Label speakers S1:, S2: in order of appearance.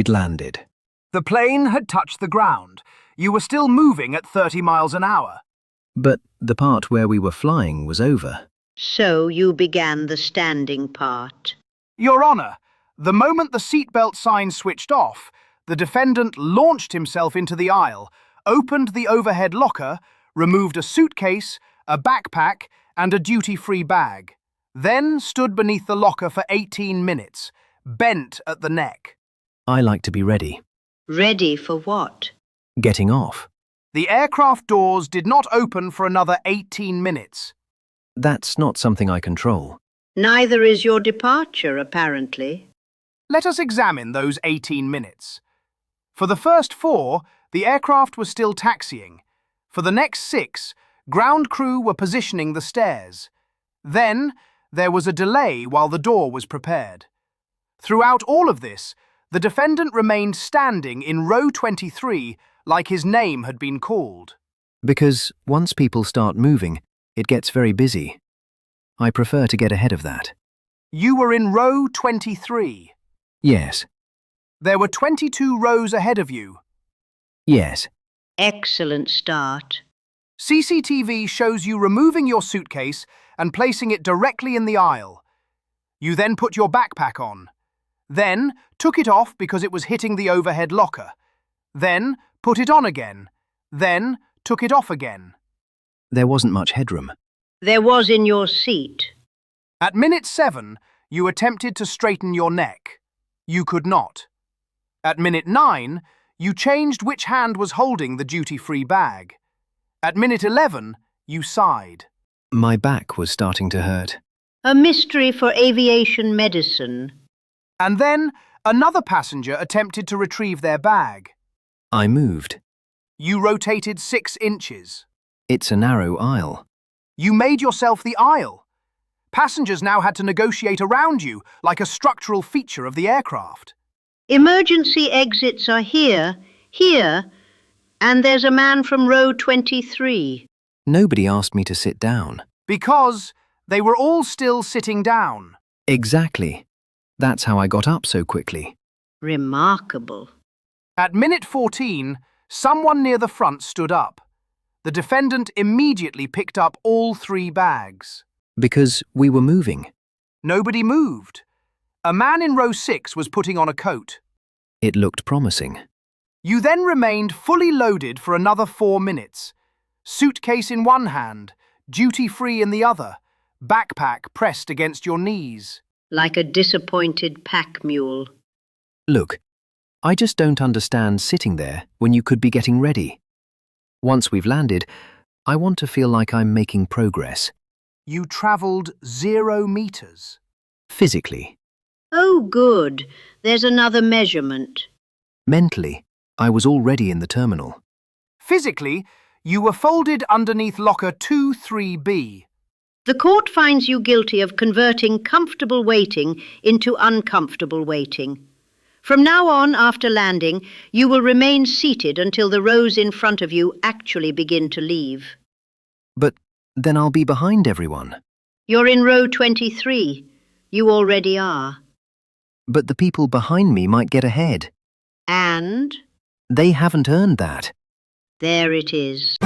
S1: We'd landed.
S2: The plane had touched the ground. You were still moving at 30 miles an hour.
S1: But the part where we were flying was over.
S3: So you began the standing part.
S2: Your Honour, the moment the seatbelt sign switched off, the defendant launched himself into the aisle, opened the overhead locker, removed a suitcase, a backpack, and a duty-free bag. Then stood beneath the locker for 18 minutes, bent at the neck.
S1: I like to be ready.
S3: Ready for what?
S1: Getting off.
S2: The aircraft doors did not open for another 18 minutes.
S1: That's not something I control.
S3: Neither is your departure, apparently.
S2: Let us examine those 18 minutes. For the first 4, the aircraft was still taxiing. For the next 6, ground crew were positioning the stairs. Then, there was a delay while the door was prepared. Throughout all of this, the defendant remained standing in row 23 like his name had been called.
S1: Because once people start moving, it gets very busy. I prefer to get ahead of that.
S2: You were in row 23.
S1: Yes.
S2: There were 22 rows ahead of you.
S1: Yes.
S3: Excellent start.
S2: CCTV shows you removing your suitcase and placing it directly in the aisle. You then put your backpack on. Then took it off because it was hitting the overhead locker. Then put it on again. Then took it off again.
S1: There wasn't much headroom.
S3: There was in your seat.
S2: At minute 7, you attempted to straighten your neck. You could not. At minute 9, you changed which hand was holding the duty-free bag. At minute 11, you sighed.
S1: My back was starting to hurt.
S3: A mystery for aviation medicine.
S2: And then another passenger attempted to retrieve their bag.
S1: I moved.
S2: You rotated 6 inches.
S1: It's a narrow aisle.
S2: You made yourself the aisle. Passengers now had to negotiate around you like a structural feature of the aircraft.
S3: Emergency exits are here, and there's a man from row 23.
S1: Nobody asked me to sit down.
S2: Because they were all still sitting down.
S1: Exactly. That's how I got up so quickly.
S3: Remarkable.
S2: At minute 14, someone near the front stood up. The defendant immediately picked up all 3 bags.
S1: Because we were moving.
S2: Nobody moved. A man in row 6 was putting on a coat.
S1: It looked promising.
S2: You then remained fully loaded for another 4 minutes. Suitcase in one hand, duty-free in the other, backpack pressed against your knees.
S3: Like a disappointed pack mule.
S1: Look, I just don't understand sitting there when you could be getting ready. Once we've landed, I want to feel like I'm making progress.
S2: You travelled 0 meters.
S1: Physically.
S3: Oh, good. There's another measurement.
S1: Mentally, I was already in the terminal.
S2: Physically, you were folded underneath locker 23B.
S3: The court finds you guilty of converting comfortable waiting into uncomfortable waiting. From now on, after landing, you will remain seated until the rows in front of you actually begin to leave.
S1: But then I'll be behind everyone.
S3: You're in row 23. You already are.
S1: But the people behind me might get ahead.
S3: And
S1: They haven't earned that.
S3: there it is.